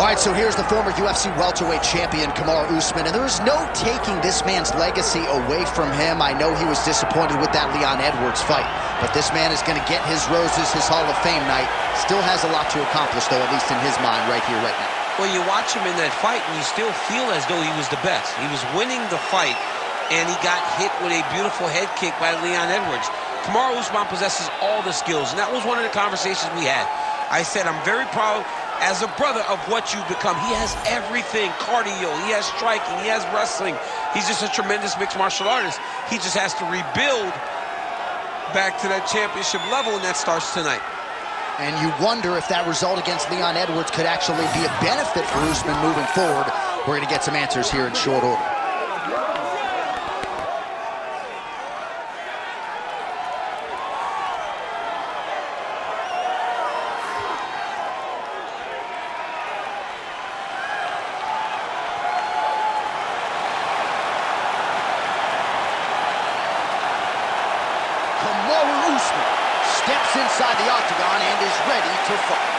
All right, so here's the former UFC welterweight champion, Kamaru Usman, and there is no taking this man's legacy away from him. I know he was disappointed with that Leon Edwards fight, but this man is going to get his roses, his Hall of Fame night. Still has a lot to accomplish, though, at least in his mind right here, right now. Well, you watch him in that fight, and you still feel as though he was the best. He was winning the fight, and he got hit with a beautiful head kick by Leon Edwards. Kamaru Usman possesses all the skills, and that was one of the conversations we had. I said, I'm very proud as a brother of what you've become. He has everything, cardio, he has striking, he has wrestling. He's just a tremendous mixed martial artist. He just has to rebuild back to that championship level, and that starts tonight. And you wonder if that result against Leon Edwards could actually be a benefit for Usman moving forward. We're going to get some answers here in short order. Kamaru Usman steps inside the octagon and is ready to fight.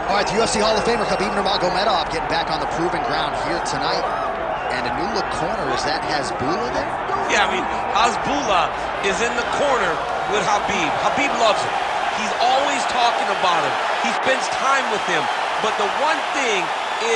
All right, the UFC Hall of Famer Khabib Nurmagomedov getting back on the proving ground here tonight. And a new look corner, is that Hasbulla there? Yeah, I mean, Hasbulla is in the corner with Khabib. Khabib loves him. He's always talking about him. He spends time with him. But the one thing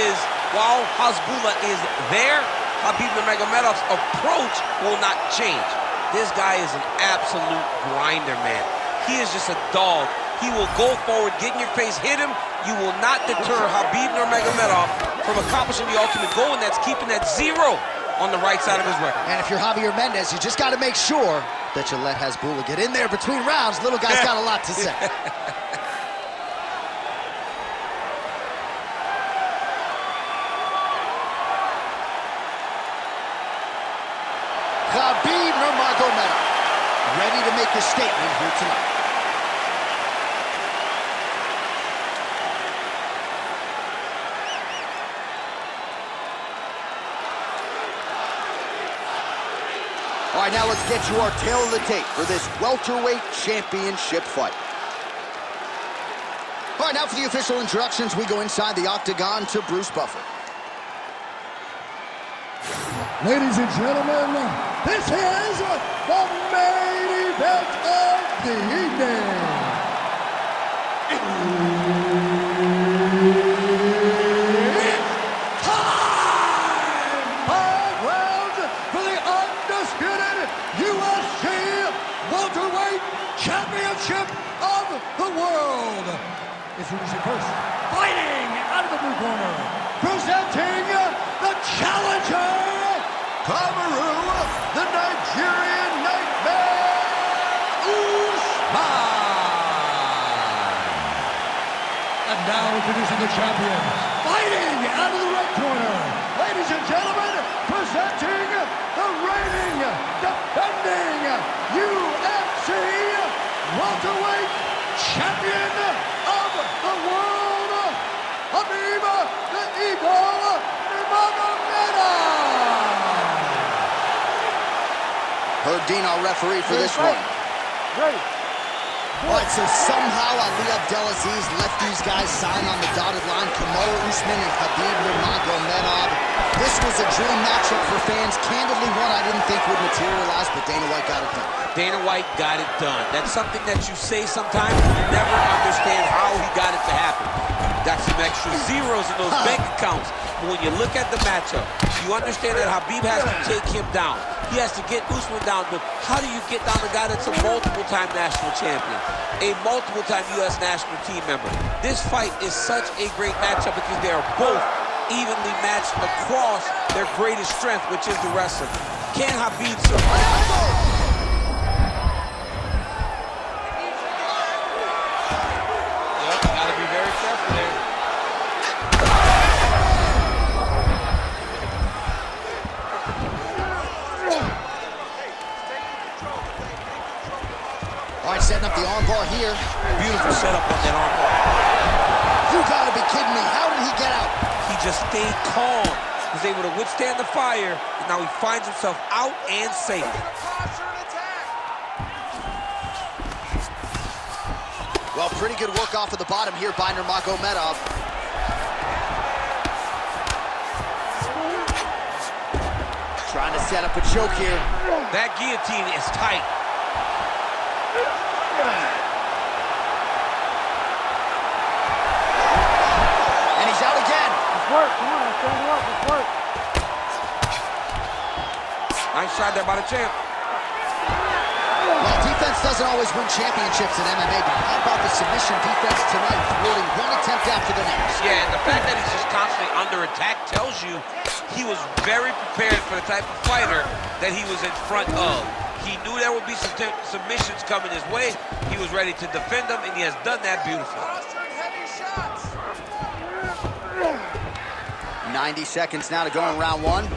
is, while Hasbulla is there, Khabib Nurmagomedov's approach will not change. This guy is an absolute grinder, man. He is just a dog. He will go forward, get in your face, hit him. You will not deter Khabib Nurmagomedov from accomplishing the ultimate goal, and that's keeping that 0 on the right side of his record. And if you're Javier Mendez, you just got to make sure that you let Hasbulla get in there between rounds. Little guy's got a lot to say. Khabib Nurmagomedov ready to make a statement here tonight. All right, now let's get you our tail of the tape for this welterweight championship fight. All right, now for the official introductions, we go inside the octagon to Bruce Buffer. Ladies and gentlemen, this is the main event of the evening. Championship of the world. Introducing first, fighting out of the blue corner, presenting the challenger, Kamaru, the Nigerian Nightmare, Usman. And now introducing the champion, fighting out of the red corner, ladies and gentlemen, presenting the reigning, defending UFC welterweight champion of the world, Khabib the Eagle Nurmagomedov. Herb Dean, our referee for this one. Ready. All right, so somehow Ali Abdelaziz left these guys signed on the dotted line. Kamaru Usman and Khabib Nurmagomedov. This was a dream matchup for fans. Candidly, one I didn't think would materialize, but Dana White got it done. Dana White got it done. That's something that you say sometimes, and you never understand how he got it to happen. Got some extra zeros in those bank accounts. But when you look at the matchup, you understand that Khabib has to take him down. He has to get Usman down, but how do you get down a guy that's a multiple-time national champion, a multiple-time U.S. national team member? This fight is such a great matchup because they are both evenly matched across their greatest strength, which is the wrestling. Can Khabib survive? All right, setting up the armbar here. Beautiful setup on that armbar. You gotta be kidding me. How did he get out? He just stayed calm. Was able to withstand the fire, and now he finds himself out and safe. Well, pretty good work off of the bottom here by Nurmagomedov. Trying to set up a choke here. That guillotine is tight. And he's out again. Let's work. Come on, stand you up. Let's work. Nice shot there by the champ. Well, defense doesn't always win championships in MMA, but how about the submission defense tonight, thwarting one attempt after the next? Yeah, and the fact that he's just constantly under attack tells you he was very prepared for the type of fighter that he was in front of. He knew there would be some submissions coming his way. He was ready to defend them, and he has done that beautifully. 90 seconds now to go in round one.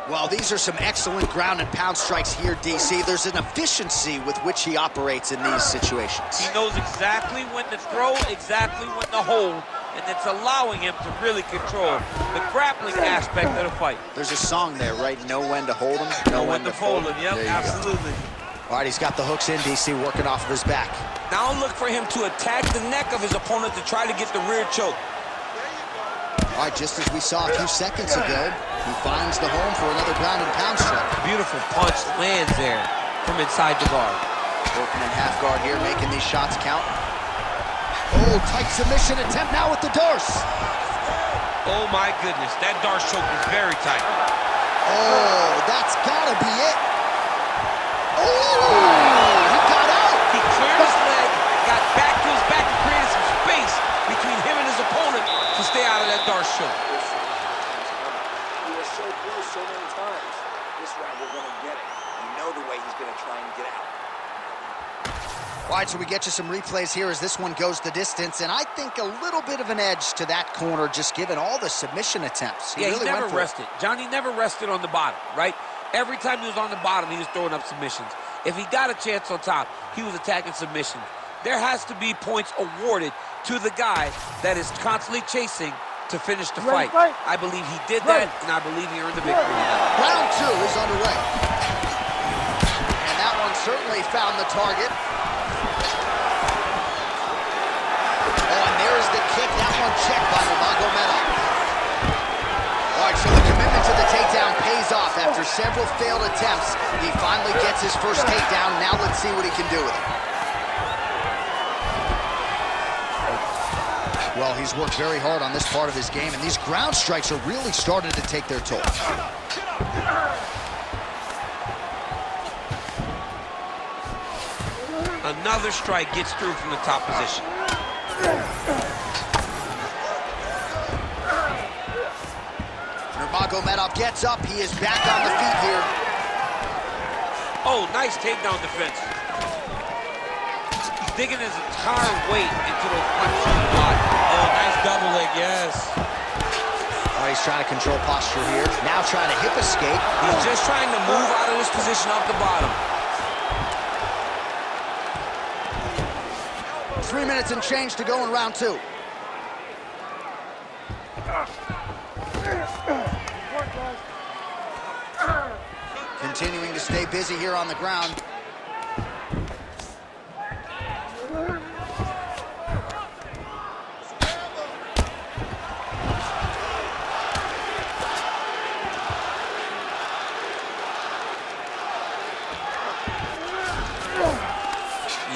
Well, these are some excellent ground and pound strikes here, DC. There's an efficiency with which he operates in these situations. He knows exactly when to throw, exactly when to hold, and it's allowing him to really control the grappling aspect of the fight. There's a song there, right? Know when to hold him, Know when to fold him. Yep, absolutely. All right, he's got the hooks in, DC, working off of his back. Now look for him to attack the neck of his opponent to try to get the rear choke. All right, just as we saw a few seconds ago, he finds the home for another ground and pound strike. Beautiful punch lands there from inside the guard. Working in half guard here, making these shots count. Oh, tight submission attempt now with the Darce. Oh my goodness, that Darce choke is very tight. Oh, that's gotta be it. Oh, he got out. He cleared his leg, got back to his back and created some space between him and his opponent to stay out of that Darce choke. We were so close so many times. This round we're gonna get it. You know the way he's gonna try and get out. All right, so we get you some replays here as this one goes the distance, and I think a little bit of an edge to that corner, just given all the submission attempts. He never rested. Johnny never rested on the bottom, right? Every time he was on the bottom, he was throwing up submissions. If he got a chance on top, he was attacking submissions. There has to be points awarded to the guy that is constantly chasing to finish the fight. I believe he did that, and I believe he earned the victory. Round two is underway. And that one certainly found the target. Oh, and there's the kick. That one checked by Nurmagomedov. All right, so the commitment to the takedown pays off. After several failed attempts, he finally gets his first takedown. Now let's see what he can do with it. Well, he's worked very hard on this part of his game, and these ground strikes are really starting to take their toll. Another strike gets through from the top position. Nurmagomedov gets up. He is back on the feet here. Oh, nice takedown defense. He's digging his entire weight into those punches in the body. Oh, nice double leg, yes. Oh, he's trying to control posture here. Now trying to hip escape. He's just trying to move out of this position off the bottom. 3 minutes and change to go in round two. Continuing to stay busy here on the ground.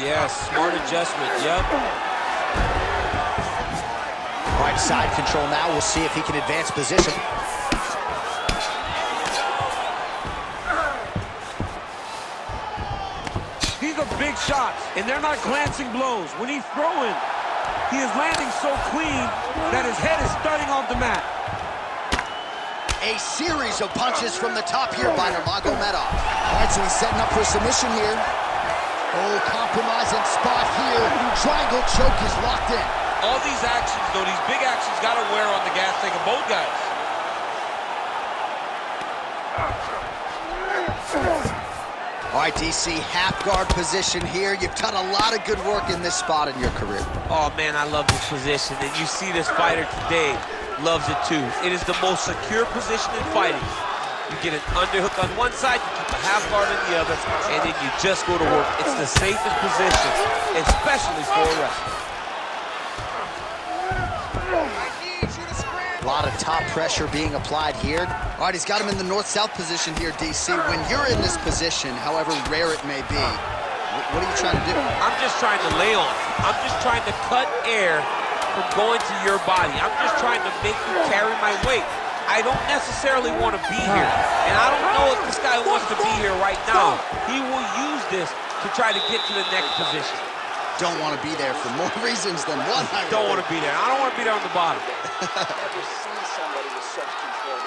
Yes, smart adjustment, yep. All right, side control now. We'll see if he can advance position. These are big shots, and they're not glancing blows. When he's throwing, he is landing so clean that his head is starting off the mat. A series of punches from the top here by Nurmagomedov. All right, so he's setting up for a submission here. Oh, compromising spot here. Triangle choke is locked in. All these actions, though, these big actions, got to wear on the gas tank of both guys. All All right, DC, half guard position here. You've done a lot of good work in this spot in your career. Oh, man, I love this position. And you see this fighter today loves it, too. It is the most secure position in fighting. You get an underhook on one side, you keep a half guard on the other, and then you just go to work. It's the safest position, especially for a wrestler. A lot of top pressure being applied here. All right, he's got him in the north-south position here, DC. When you're in this position, however rare it may be, what are you trying to do? I'm just trying to lay on. I'm just trying to cut air from going to your body. I'm just trying to make you carry my weight. I don't necessarily want to be here. And I don't know if this guy wants to be here right now. He will use this to try to get to the next position. Don't want to be there for more reasons than one. Don't want to be there. I don't want to be there on the bottom. Never seen somebody with such control.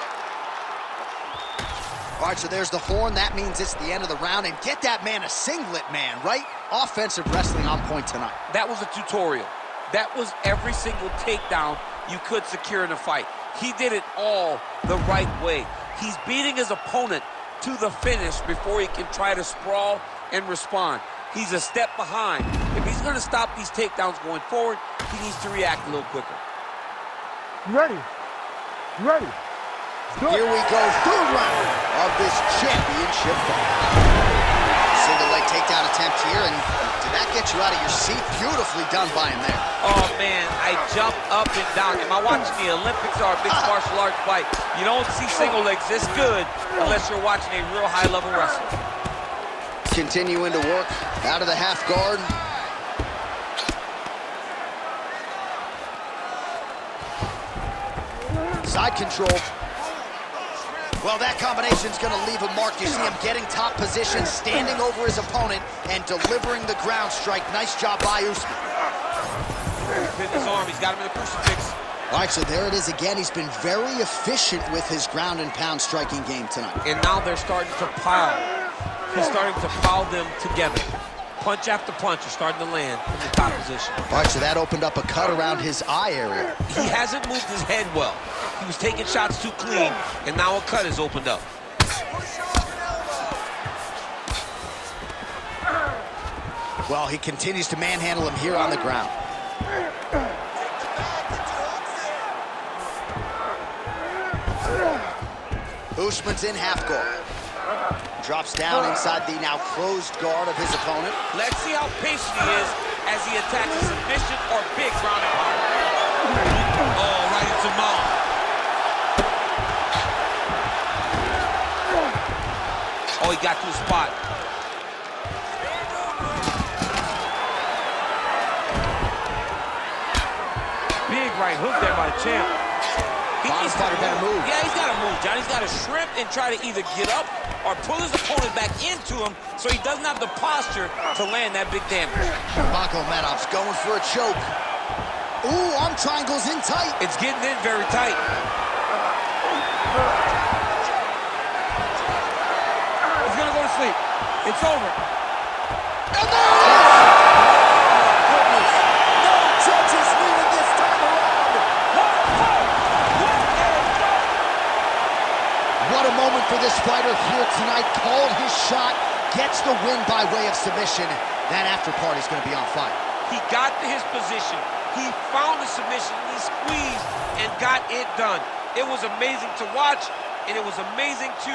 All right, so there's the horn. That means it's the end of the round. And get that man a singlet, man, right? Offensive wrestling on point tonight. That was a tutorial. That was every single takedown you could secure in a fight. He did it all the right way. He's beating his opponent to the finish before he can try to sprawl and respond. He's a step behind. If he's going to stop these takedowns going forward, he needs to react a little quicker. You ready? You ready? Here we go, third round of this championship fight. Single leg takedown attempt here, and did that get you out of your seat? Beautifully done by him there. Oh, man, I jumped up and down. Am I watching the Olympics or a mixed martial arts fight? You don't see single legs this good unless you're watching a real high-level wrestler. Continuing to work out of the half guard. Side control. Well, that combination's going to leave a mark. You see him getting top position, standing over his opponent, and delivering the ground strike. Nice job by Usman. He's his arm. He's got him in the crucifix. All right, so there it is again. He's been very efficient with his ground and pound striking game tonight. And now they're starting to pile. He's starting to pile them together. Punch after punch is starting to land in the top position. All right, so that opened up a cut around his eye area. He hasn't moved his head well. He was taking shots too clean, and now a cut has opened up. Well, he continues to manhandle him here on the ground. Usman's in half guard. Drops down inside the now closed guard of his opponent. Let's see how patient he is as he attacks a submission or big ground and pound. Oh, right into mouth. Oh, he got to the spot. Big right hook there by the champ. Bottom fighter better move. Yeah, he's got to move, John. He's got to shrimp and try to either get up or pull his opponent back into him so he doesn't have the posture to land that big damage. Nurmagomedov's going for a choke. Ooh, arm triangles in tight. It's getting in very tight. He's going to go to sleep. It's over. And there What a moment for this fighter here tonight. Called his shot, gets the win by way of submission. That after party's going to be on fire. He got to his position. He found the submission. He squeezed and got it done. It was amazing to watch, and it was amazing to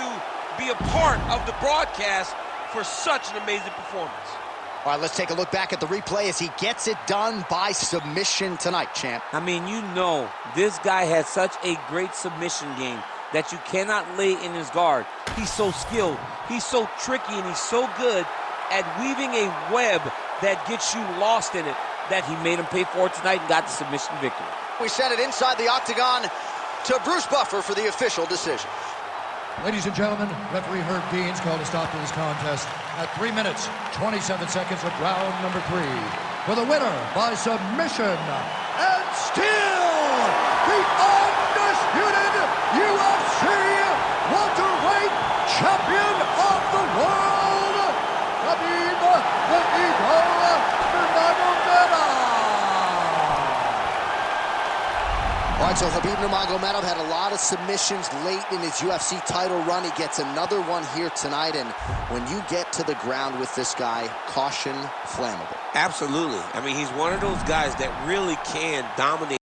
be a part of the broadcast for such an amazing performance. All right, let's take a look back at the replay as he gets it done by submission tonight, champ. I mean, you know, this guy has such a great submission game that you cannot lay in his guard. He's so skilled, he's so tricky, and he's so good at weaving a web that gets you lost in it that he made him pay for it tonight and got the submission victory. We sent it inside the octagon to Bruce Buffer for the official decision. Ladies and gentlemen, referee Herb Dean's called a stop to this contest at 3 minutes, 27 seconds of round number 3. For the winner by submission, and still the undisputed UFC welterweight champion of the world, Khabib the Eagle Nurmagomedov. All All right, so Khabib Nurmagomedov had a lot of submissions late in his UFC title run. He gets another one here tonight, and when you get to the ground with this guy, caution flammable. Absolutely. I mean, he's one of those guys that really can dominate